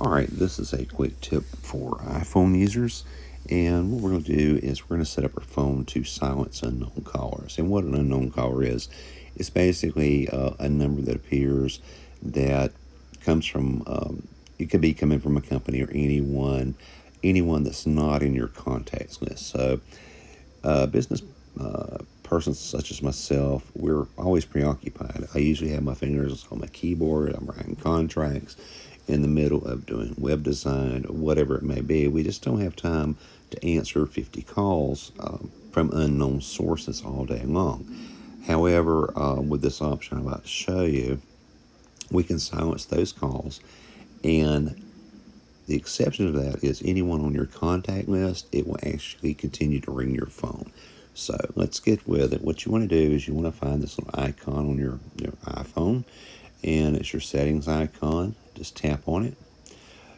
All right, this is a quick tip for iPhone users. And what we're going to do is we're going to set up our phone to silence unknown callers. And what an unknown caller is, it's basically a number that appears that comes from, it could be coming from a company or anyone that's not in your contacts list. So, business persons such as myself, we're always preoccupied. I usually have my fingers on my keyboard. I'm writing contracts in the middle of doing web design or whatever it may be. We just don't have time to answer 50 calls from unknown sources all day long. However, with this option I'm about to show you, we can silence those calls, and the exception to that is anyone on your contact list, it will actually continue to ring your phone. So let's get with it. What you want to do is you want to find this little icon on your iPhone, and it's your settings icon. Just tap on it.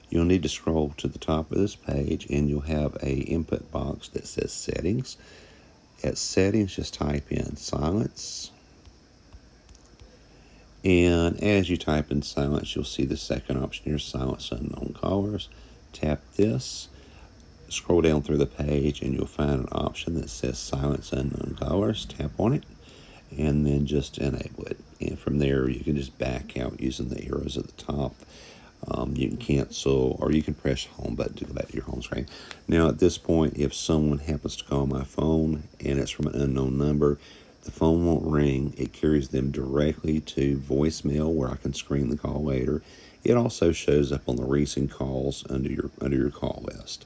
You'll need to scroll to the top of this page, and you'll have a input box that says settings. At settings, just type in silence. And as you type in silence, you'll see the second option here, silence unknown callers. Tap this, scroll down through the page, and you'll find an option that says silence unknown callers. Tap on it, and then just enable it. And from there, you can just back out using the arrows at the top. You can cancel, or you can press home button to go back to your home screen. Now, at this point, if someone happens to call my phone and it's from an unknown number, the phone won't ring. It carries them directly to voicemail, where I can screen the call later. It also shows up on the recent calls under your call list.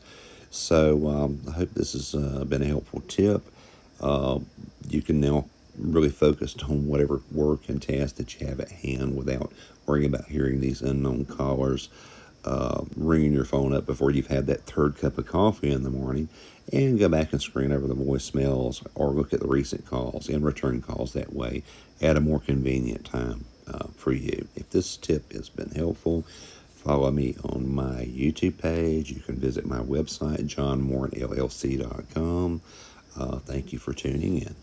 So I hope this has been a helpful tip. You can now really focus on whatever work and task that you have at hand without worrying about hearing these unknown callers ringing your phone up before you've had that third cup of coffee in the morning, and go back and screen over the voicemails or look at the recent calls and return calls that way at a more convenient time for you. If this tip has been helpful, follow me on my YouTube page. You can visit my website, johnmortonllc.com. Thank you for tuning in.